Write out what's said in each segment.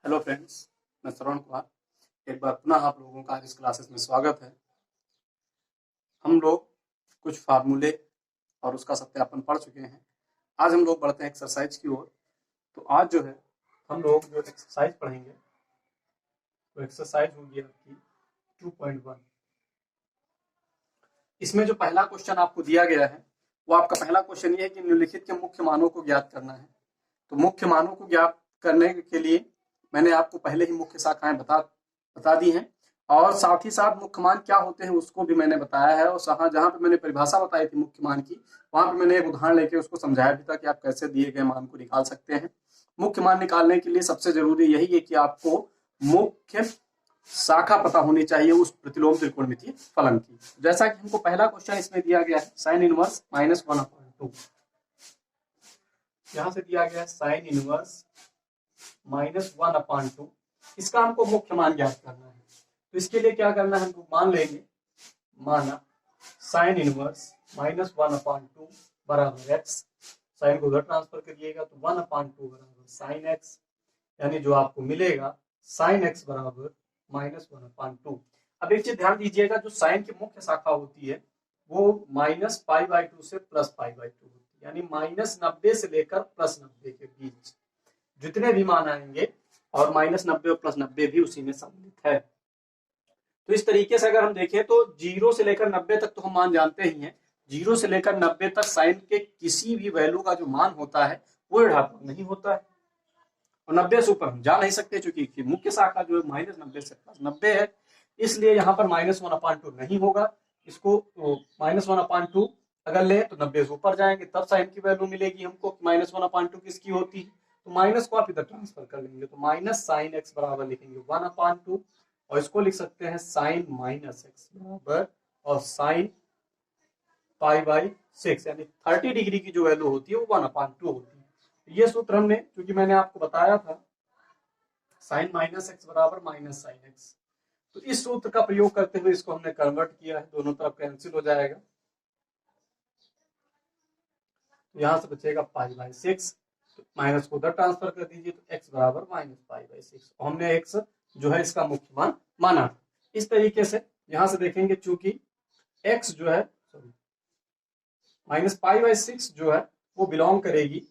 Hello friends, मैं श्रवण कुमार। एक बार पुनः आप लोगों का इस क्लासेस में स्वागत है। हम लोग कुछ फार्मूले और उसका सत्यापन पढ़ चुके हैं। आज हम लोग बढ़ते हैं एक्सरसाइज की ओर। तो आज जो है हम लोग जो एक्सरसाइज पढ़ेंगे तो एक्सरसाइज होगी आपकी 2.1। इसमें जो पहला क्वेश्चन आपको दिया गया है वो आपका पहला क्वेश्चन ये है कि निम्नलिखित के मुख्य मानों को ज्ञात करना है। तो मुख्य मानों को ज्ञात करने के लिए मैंने आपको पहले ही मुख्य शाखाएं बता दी हैं और साथ ही साथ मुख्य मान क्या होते हैं उसको भी मैंने बताया है। और जहां पे मैंने परिभाषा बताई थी मुख्य मान की, वहां पे मैंने एक उदाहरण लेके उसको समझाया भी था कि आप कैसे दिए गए मान को निकाल सकते हैं। मुख्य मान निकालने के लिए सबसे जरूरी यही है कि आपको मुख्य शाखा पता होनी चाहिए उस प्रतिलोम त्रिकोणमितीय फलन की। जैसा कि हमको पहला क्वेश्चन इसमें दिया गया है साइन इनवर्स -1/2। यहां से दिया गया है साइन इनवर्स -1/2। इसका हमको मुख्य मान ज्ञात करना है। तो इसके लिए क्या करना है, हमको मान लेंगे, माना साइन इनवर्स -1/2 बराबर एक्स। साइन को उधर ट्रांसफर करिएगा तो 1/2 बराबर साइन एक्स, यानी जो आपको मिलेगा साइन एक्स बराबर -1/2। अब एक चीज ध्यान दीजिएगा, जो साइन की मुख्य शाखा होती है वो -π/2 से +π/2 होती है, यानी -90 से लेकर +90 के बीच जितने भी मान आएंगे, और -90 और +90 भी उसी में सम्मिलित है। तो इस तरीके से अगर हम देखें तो 0 से लेकर 90 तक तो हम मान जानते ही हैं। 0 से लेकर 90 तक साइन के किसी भी वैल्यू का जो मान होता है वो ऋणात्मक नहीं होता है, और 90 से ऊपर हम जा नहीं सकते क्योंकि मुख्य शाखा जो है -90 से +90 है। इसलिए यहाँ पर -1/2 नहीं होगा। इसको -1/2 अगर ले तो 90 से ऊपर जाएंगे तब साइन की वैल्यू मिलेगी हमको। -1/2 किसकी होती है, तो माइनस को आप इधर ट्रांसफर कर लेंगे तो माइनस साइन एक्स बराबर लिखेंगे 1/2, और इसको लिख सकते हैं साइन -x बराबर और साइन π/6, यानी 30 डिग्री की जो वैल्यू होती है वो 1/2 होती है। ये सूत्र हमने, क्योंकि मैंने आपको बताया था साइन -x बराबर -साइन x, तो इस सूत्र का प्रयोग करते हुए इसको हमने कन्वर्ट किया है। दोनों तरफ कैंसिल हो जाएगा, तो यहां से बचेगा π/6, तो माइनस को उधर ट्रांसफर कर दीजिए तो x बराबर -π/6। हमने x जो है इसका मुख्य मान माना। इस तरीके से यहां से देखेंगे, चूंकि x जो है -π/6 जो है वो बिलोंग करेगी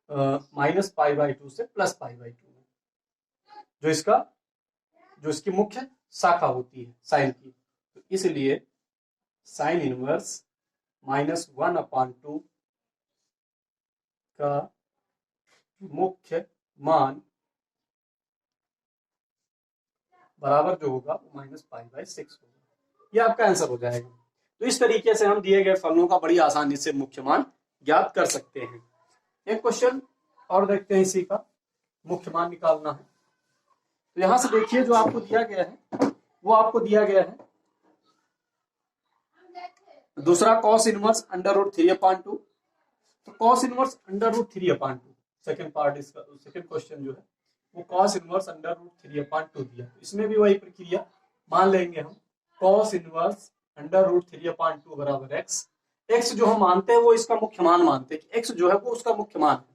-π/2 से +π/2 में, जो इसकी मुख्य शाखा होती है साइन की। तो इसलिए साइन इनवर्स -1/2 का मुख्य मान बराबर जो होगा वो -π/6 होगा। ये आपका आंसर हो जाएगा। तो इस तरीके से हम दिए गए फलनों का बड़ी आसानी से मुख्य मान ज्ञात कर सकते हैं। एक क्वेश्चन और देखते हैं, इसी का मुख्य मान निकालना है। तो यहां से देखिए, जो आपको दिया गया है वो आपको दिया गया है दूसरा cos इनवर्स √3/2। तो cos इनवर्स √3/2 सेकंड पार्ट, इसका सेकंड क्वेश्चन जो है वो cos इनवर्स √3/2 दिया। इसमें भी वही प्रक्रिया मान लेंगे हम, cos इनवर्स √3/2 बराबर x। x जो हम मानते हैं वो इसका मुख्य मान मानते हैं कि x जो है वो उसका मुख्य मान है।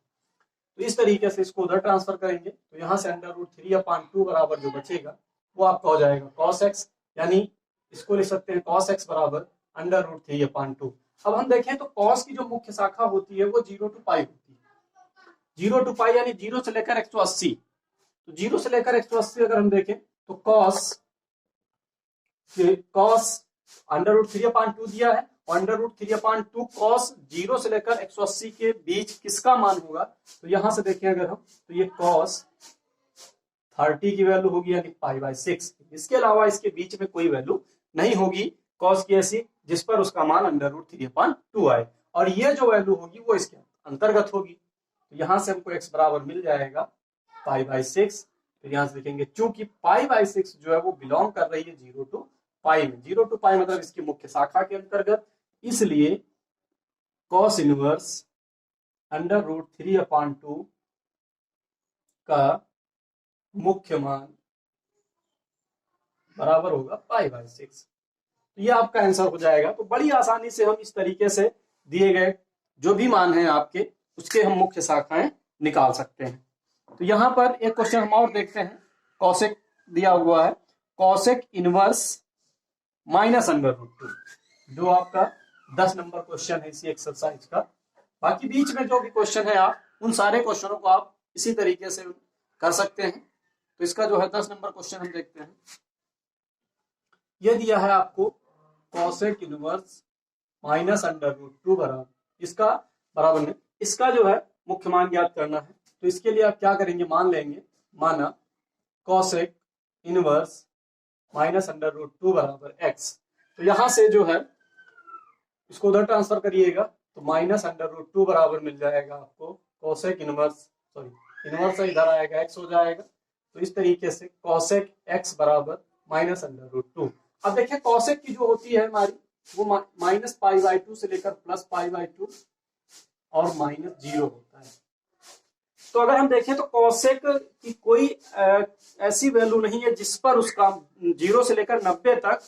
तो इस तरीके से इसको उधर ट्रांसफर करेंगे तो यहाँ से √3/2 बराबर जो बचेगा वो आपका हो जाएगा cos x, यानी इसको लिख सकते हैं cos x बराबर √3/2। अब हम देखें तो cos की जो मुख्य शाखा होती है वो 0 to π होती है। 0 to π यानी 0 से लेकर 180। तो 0 से लेकर 180 अगर हम देखें तो cos √3/2 दिया है, और √3/2 cos 0 से लेकर 180 के बीच किसका मान होगा, तो यहां से देखें अगर हम, तो ये cos 30 की वैल्यू होगी यानी π/6। इसके अलावा इसके बीच में कोई वैल्यू नहीं होगी cos की ऐसी जिस पर उसका मान √3/2 आए, और ये जो वैल्यू होगी वो इसके अंतर्गत होगी। तो यहां से हमको x बराबर मिल जाएगा π/6। फिर यहां से देखेंगे, चूंकि π/6 जो है वो बिलोंग कर रही है 0 to π में। 0 to π मतलब इसकी मुख्य शाखा के अंतर्गत, इसलिए cos इनवर्स √3/2 का मुख्य मान बराबर होगा π/6। तो ये आपका आंसर हो जाएगा। तो बड़ी आसानी से हम इस तरीके से दिए गए जो भी मान हैं आपके, उसके हम मुख्य शाखाएं निकाल सकते हैं। तो यहां पर एक क्वेश्चन हम और देखते हैं, कॉसेक दिया हुआ है, cosec inverse minus under root two, जो आपका 10 नंबर क्वेश्चन है इसी एक्सरसाइज का। बाकी बीच में जो भी क्वेश्चन है आप उन सारे क्वेश्चनों को आप इसी तरीके से कर सकते हैं। तो इसका जो है 10 नंबर क्वेश्चन हम देखते हैं। ये दिया है आपको cosec inverse minus under root two बराबर, इसका बराबर में इसका जो है मुख्य मान ज्ञात करना है। तो इसके लिए आप क्या करेंगे, मान लेंगे, माना cosec inverse minus under root two बराबर एक्स। तो यहां से जो है इसको उधर ट्रांसफर करिएगा, तो माइनस अंडर रूट टू बराबर मिल जाएगा आपको कॉसेक इनवर्स, सॉरी इनवर्स इधर आएगा, एक्स हो जाएगा। तो इस तरीके से कॉसेक एक्स बराबर माइनस अंडर रूट टू। अब देखिए कॉसेक की जो होती है हमारी वो माइनस पाई बाई टू से लेकर प्लस पाई बाई टू और माइनस जीरो होता है। तो अगर हम देखें तो कॉसेक की कोई ऐसी वैल्यू नहीं है जिस पर उसका 0 से लेकर 90 तक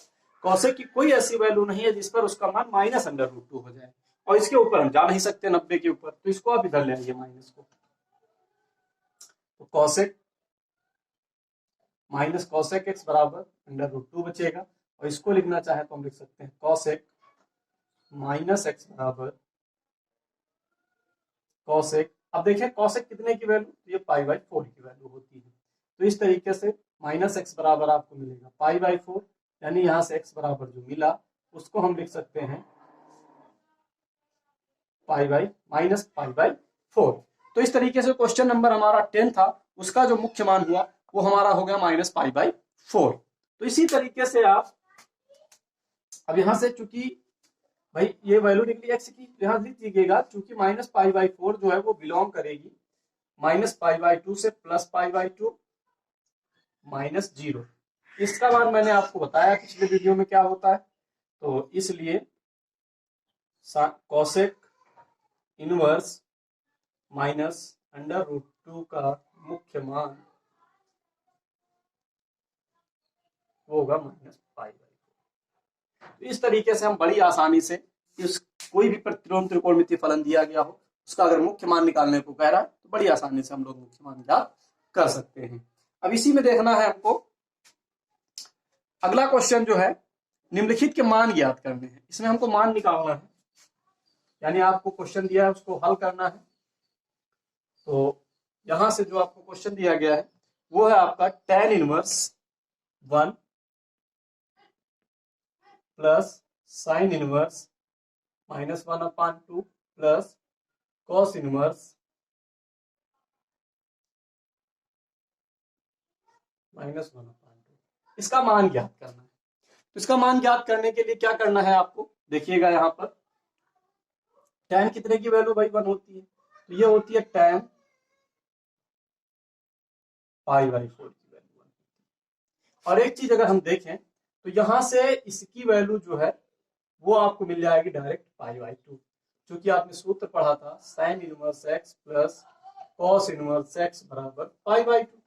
कॉसेक की कोई ऐसी वैल्यू नहीं है जिस पर उसका मान माइनस अंडर रूट टू हो जाए, और इसके ऊपर हम जा नहीं सकते 90 के ऊपर, तो इसको आप इधर ले आइए माइनस को। तो कॉसेक माइनस कॉसेक एक्स बराबर अंडर रूट टू बचेगा, और इसको लिखना चाहे तो हम लिख सकते हैं कॉसेक माइनस एक्स बराबर कॉसेक। अब देखिए कॉसेक कितने की वैल्यू, ये पाई बाई 4 की वैल्यू होती है। तो इस तरीके से माइनस एक्स बराबर आपको मिलेगा पाई बाई 4, यानी यहां से एक्स बराबर जो मिला उसको हम लिख सकते हैं pi by minus pi by 4। तो इस तरीके से क्वेश्चन नंबर हमारा 10 था, उसका जो मुख्य मान हुआ वो हमारा हो गया माइनस पाई बाई 4। तो इसी तरीके से आप अब यहां से चूंकि भाई ये वैल्यू निकली एक्स की, यहां लिख दीजिएगा चूंकि माइनस पाई बाई 4 जो है वो बिलोंग करेगी माइनस पाई बाई 2 से plus pi by 2 minus zero. इसका मान मैंने आपको बताया पिछले वीडियो में क्या होता है, तो इसलिए cosec inverse minus under root two का मुख्य मान वो होगा माइनस पाई बाई। तो इस तरीके से हम बड़ी आसानी से इस कोई भी प्रतिलोम त्रिकोणमितीय फलन दिया गया हो उसका अगर मुख्य मान निकालने को कह रहा है तो बड़ी आसानी से हम लोग मुख्य मान ज्ञात कर सकते हैं। अब इसी में देखना है हमको अगला क्वेश्चन जो है निम्नलिखित के मान ज्ञात करने हैं। इसमें हमको मान निकालना है, यानी आपको क्वेश्चन दिया है उसको हल करना है। तो यहां से जो आपको क्वेश्चन दिया गया है वो है आपका tan inverse 1 plus sine inverse minus 1/2 plus cos inverse minus 1/2। इसका मान ज्ञात करना है। तो इसका मान ज्ञात करने के लिए क्या करना है आपको, देखिएगा यहाँ पर tan कितने की वैल्यू भाई 1 होती है, तो ये होती है tan पाई बाई 4 की वैल्यू 1। और एक चीज अगर हम देखें तो यहां से इसकी वैल्यू जो है वो आपको मिल जाएगी डायरेक्ट पाई बाई 2, क्योंकि आपने सूत्र पढ़ा था sine inverse x plus cos inverse x बराबर पाई बाई 2।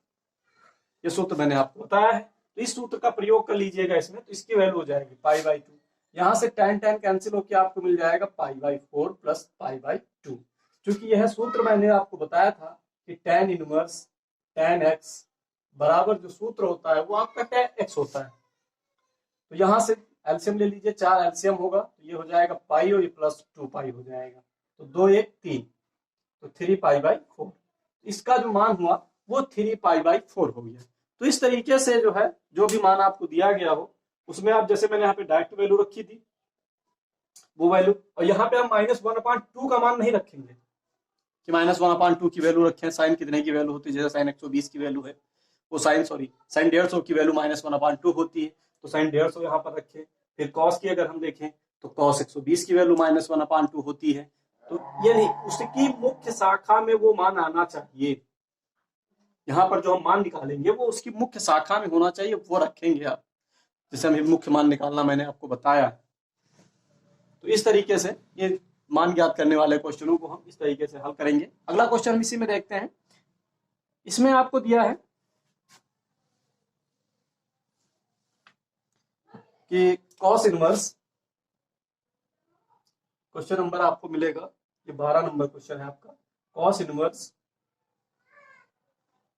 ये सूत्र मैंने आपको बताया है, तो इस सूत्र का प्रयोग कर लीजिएगा इसमें, तो इसकी वैल्यू हो जाएगी पाई बाई 2। यहां से tan tan कैंसिल होकर आपको मिल जाएगा pi by 4 plus pi by 2। क्योंकि यह सूत्र मैंने आपको बताया था कि tan इनवर्स tan x बराबर जो सूत्र होता है वो आपका tan x होता है। तो यहां से एलसीएम ले लीजिए, 4 एलसीएम होगा तो ये हो जाएगा पाई और ये प्लस 2 पाई हो जाएगा, तो 2 1 3, तो 3 पाई बाई 4। इसका जो मान हुआ वो 3 पाई बाई 4 हो गया। तो इस तरीके से जो है जो भी मान आपको दिया गया हो उसमें आप जैसे मैंने यहाँ पे डायरेक्ट वैल्यू रखी थी वो वैल्यू, और यहाँ पे हम माइनस 1/2 का मान नहीं रखेंगे कि माइनस 1/2 की वैल्यू रखें। साइन कितने की वैल्यू होती है, जैसे साइन 120 की वैल्यू है वो साइन 150 की वैल्यू माइनस 1/2 होती है, तो साइन 150 यहाँ पर रखें। फिर कॉस की अगर हम देखें तो कॉस 120 की वैल्यू माइनस 1/2 होती है, तो ये नहीं, उसकी मुख्य शाखा में वो मान आना चाहिए। यहाँ पर जो हम मान निकालेंगे वो उसकी मुख्य शाखा में होना चाहिए, वो रखेंगे आप, जैसे हमें मुख्य मान निकालना मैंने आपको बताया। तो इस तरीके से ये मान ज्ञात करने वाले क्वेश्चनों को हम इस तरीके से हल करेंगे। अगला क्वेश्चन हम इसी में देखते हैं। इसमें आपको दिया है कि कॉस इनवर्स, क्वेश्चन नंबर आपको मिलेगा ये 12 नंबर क्वेश्चन है आपका, कॉस इनवर्स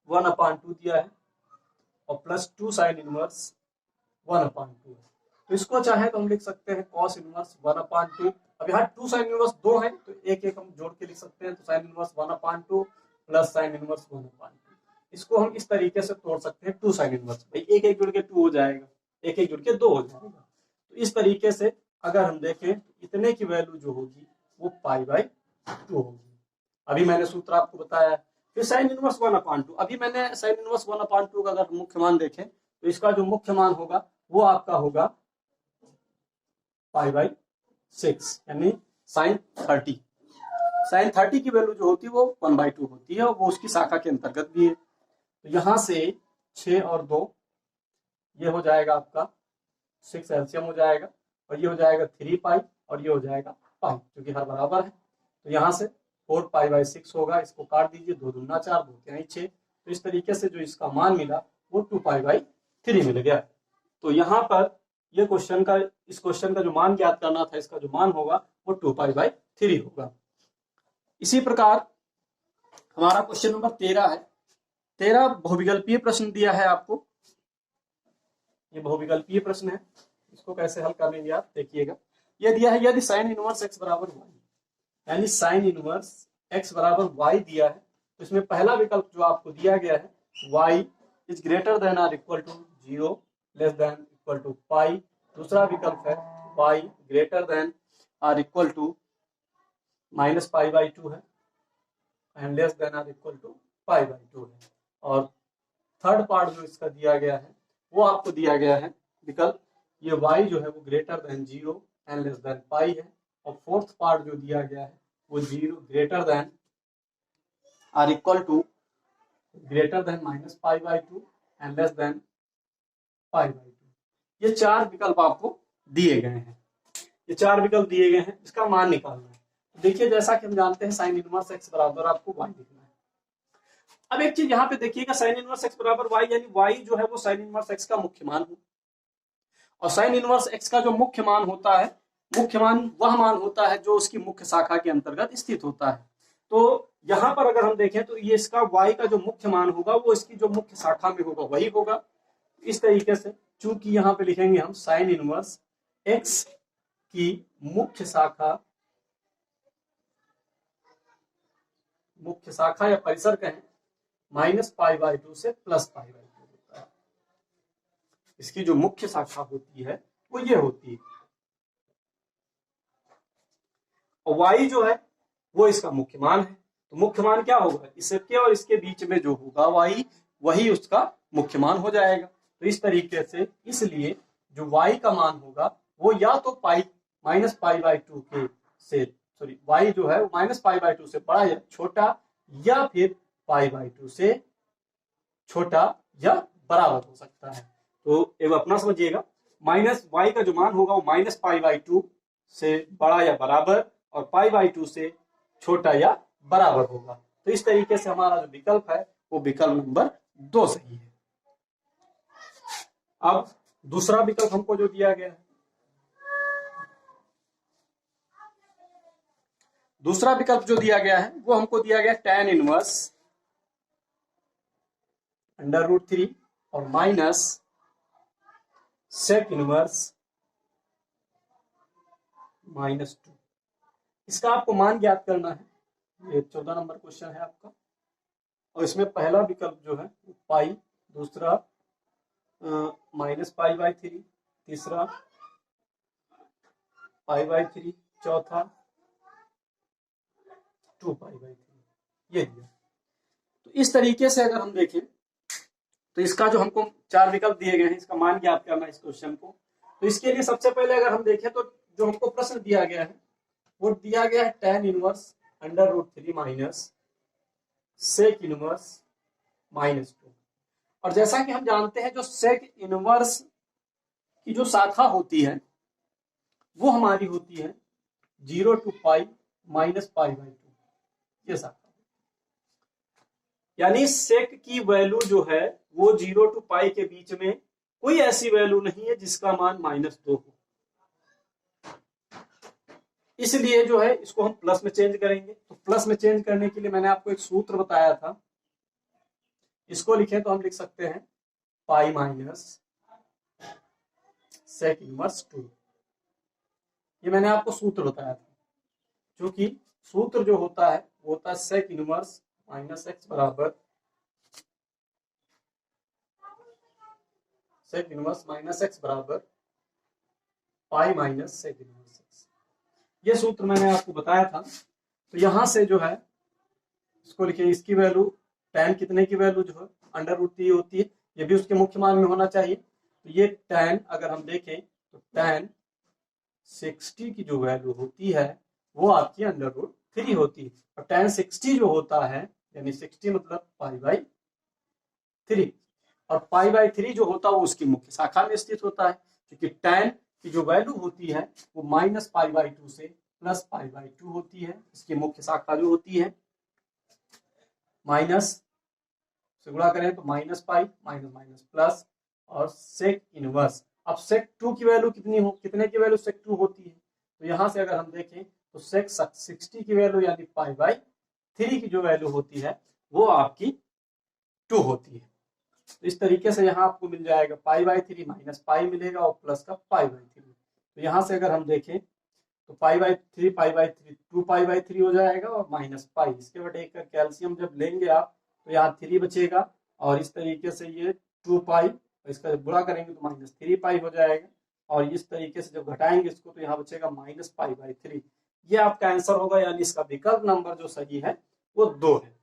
1/2 दिया है और प्लस 2 साइन इनवर्स 1/2 है। तो इसको चाहे तो हम लिख सकते हैं कॉस इनवर्स 1/2। अब यहाँ 2 साइन इनवर्स 2 है तो एक एक हम जोड़ के लिख सकते हैं, तो sine inverse 1/2 plus sine inverse 1/2। इसको हम इस तरीके से तोड़ सकते हैं 2 साइन इनवर्स, भाई एक एक जुड़ के 2 हो जाएगा, एक एक जुड़ के 2 हो जाएगा। तो इस तरीके से अगर हम देखें इतने की वैल्यू जो होगी वो π/2 होगी। अभी मैंने सूत्र आपको बताया। फिर साइन इनवर्स 1/2, अभी मैंने साइन इनवर्स 1/2 का अगर मुख्य मान देखें तो इसका जो मुख्य मान होगा वो आपका होगा π/6 यानी साइन 30। साइन 30 की वैल्यू जो होती है वो 1/2 होती है और वो उसकी शाखा के अंतर्गत भी है। तो यहां से 6 और 2 ये हो जाएगा आपका 6 एलसीएम हो जाएगा और ये हो जाएगा 3π और ये हो जाएगा पाई, क्योंकि हर बराबर है। तो यहाँ से 4π/6 होगा, इसको काट दीजिए, 2 दूना 4, 2 तिहाई 6। तो इस तरीके से जो इसका मान मिला वो 2π/3 मिल गया। तो यहाँ पर ये क्वेश्चन का, इस क्वेश्चन का जो मान ज्ञात करना था, इसका जो मान होगा वो 2π/3 होगा। इसी प्रकार हमारा क्वेश्चन नंबर 13 है। 13 बहुविकल्पीय प्रश्न दिया है आपको, ये बहुविकल्पीय प्रश्न है। इसको कैसे हल कर लेंगे आप देखिएगा। ये दिया है यदि साइन इनवर्स x बराबर y, यानी साइन इनवर्स x बराबर y दिया है, तो इसमें पहला विकल्प जो आपको दिया गया है y is greater than or equal to 0 less than equal to pi. दूसरा विकल्प है y greater than or equal to -π/2 है and less than or equal to π/2 है। और थर्ड पार्ट जो इसका दिया गया है वो आपको दिया गया है विकल्प, ये y जो है वो greater than 0 and less than pi है। और फोर्थ पार्ट जो दिया गया है वो 0 greater than or equal to greater than -π/2 and less than π/2। ये 4 विकल्प आपको दिए गए हैं, ये 4 विकल्प दिए गए हैं, इसका मान निकालना है। देखिए जैसा कि हम जानते हैं साइन इनवर्स x बराबर आपको y लिखना है। अब एक चीज यहाँ पे देखिएगा, साइन इनवर्स x बराबर y यानी y जो है वो साइन इनवर्स x का मुख्य मान है। और साइन इनवर्स x का जो मुख्य मान होता है, मुख्य मान वह मान होता है जो उसकी मुख्य शाखा के अंतर्गत स्थित होता है। तो यहाँ पर अगर हम देखें तो ये इसका y का जो मुख्य मान होगा वो इसकी जो मुख्य शाखा में होगा वही होगा। इस तरीके से चूंकि यहाँ पे लिखेंगे हम साइन इनवर्स x की मुख्य शाखा या परिसर कहें -π/2 से +π/2 होता है। इसकी जो मुख्य शाखा होती है वो ये होती है और y जो है वो इसका मुख्य मान है। तो मुख्य मान क्या होगा, इसके और इसके बीच में जो होगा y वही उसका मुख्य मान हो जाएगा। तो इस तरीके से इसलिए जो y का मान होगा वो या तो -π/2 के से सॉरी y जो है वो -π/2 से बड़ा या छोटा या फिर π/2 से छोटा या बराबर हो सकता है। तो एक अपना समझिएगा, -y का जो मान होगा वो -π/2 से बड़ा या बराबर और π/2 से छोटा या बराबर होगा। तो इस तरीके से हमारा जो विकल्प है वो विकल्प नंबर 2 सही है। अब दूसरा विकल्प हमको जो दिया गया है, दूसरा विकल्प जो दिया गया है वो हमको दिया गया tan इनवर्स √3 और माइनस सेक इनवर्स -2। इसका आपको मान ज्ञात करना है। ये 14 नंबर क्वेश्चन है आपका और इसमें पहला विकल्प जो है पाई, दूसरा -π/3, तीसरा π/3, चौथा 2π/3 ये दिया। तो इस तरीके से अगर हम देखें तो इसका जो हमको 4 विकल्प दिए गए हैं इसका मान ज्ञात करना है इस क्वेश्चन को। तो इसके लिए सबसे पहले अगर हम देखें तो जो हमको प्रश्न दिया गया है वो दिया गया है tan inverse √3 minus sec inverse -2। और जैसा कि हम जानते हैं जो सेक इनवर्स की जो शाखा होती है वो हमारी होती है 0 to π -π/2 ये शाखा। यानी सेक की वैल्यू जो है वो 0 to π के बीच में कोई ऐसी वैल्यू नहीं है जिसका मान -2 हो। इसलिए जो है इसको हम प्लस में चेंज करेंगे। तो प्लस में चेंज करने के लिए मैंने आपको एक सूत्र बताया था, इसको लिखें तो हम लिख सकते हैं पाई माइनस सेक इनवर्स 2। ये मैंने आपको सूत्र बताया था, जो कि सूत्र जो होता है वो होता है सेक इनवर्स माइनस एक्स बराबर सेक इनवर्स माइनस एक्स बराबर pi minus sec inverse x. ये सूत्र मैंने आपको बताया था। तो यहां से जो है इसको लिखिए, इसकी वैल्यू tan कितने की वैल्यू जो है अंडर रूट 3 होती है, ये भी उसके मुख्य मान में होना चाहिए। तो ये tan अगर हम देखें तो tan 60 की जो वैल्यू होती है वो आपकी अंडर रूट 3 होती है। और tan 60 जो होता है यानी 60 मतलब पाई बाई 3, और पाई बाई 3 जो होता है वो उसकी मुख्य शाखा में स्थित होता है, क्योंकि tan की जो वैल्यू होती है वो माइनस पाई बाई 2 से प्लस पाई बाई 2 होती है। इसकी मुख्य शाखा जो होती है माइनस से गुणा करें तो minus pi minus minus plus और सेक इनवर्स। अब सेक 2 की वैल्यू कितने की वैल्यू सेक 2 होती है, तो यहां से अगर हम देखें तो सेक 60 की वैल्यू यानी पाई बाई 3 की जो वैल्यू होती है वो आपकी 2 होती है। तो इस तरीके से यहाँ आपको मिल जाएगा पाई बाई 3 माइनस पाई मिलेगा और प्लस का पाई बाई 3। तो यहाँ से अगर हम देखें तो पाई बाई 3 2 पाई बाई 3 हो जाएगा और माइनस पाई, इसके बटे का कैल्शियम जब लेंगे आप तो यहाँ 3 बचेगा और इस तरीके से ये 2 पाई, इसका गुणा करेंगे तो माइनस 3 पाई हो जाएगा और इस तरीके से जब घटाएंगे इसको तो यहाँ बचेगा माइनस पाई बाई 3। ये आपका आंसर होगा, यानी इसका विकल्प नंबर जो सही है वो 2 है।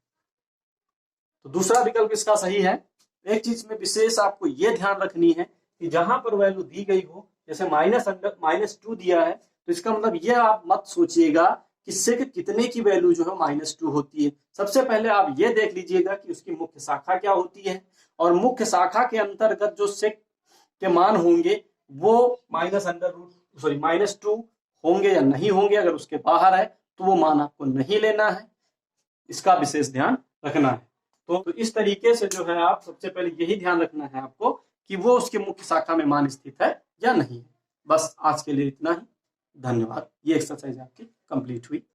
तो दूसरा विकल्प इसका सही है। एक चीज में विशेष आपको ये ध्यान रखनी है कि जहां पर वैल्यू दी गई हो, जैसे -2 दिया है तो इसका मतलब ये आप मत सोचिएगा कि सेक कितने की वैल्यू जो है -2 होती है। सबसे पहले आप ये देख लीजिएगा कि उसकी मुख्य शाखा क्या होती है, और मुख्य शाखा के अंतर्गत जो सेक के मान होंगे वो -2 होंगे या नहीं होंगे। अगर उसके बाहर है तो वो मान आपको नहीं लेना है, इसका विशेष ध्यान रखना है। तो इस तरीके से जो है आप सबसे पहले यही ध्यान रखना है आपको कि वो उसके मुख्य शाखा में मान स्थित है या नहीं। बस आज के लिए इतना ही, धन्यवाद। ये एक्सरसाइज आपकी कंप्लीट हुई।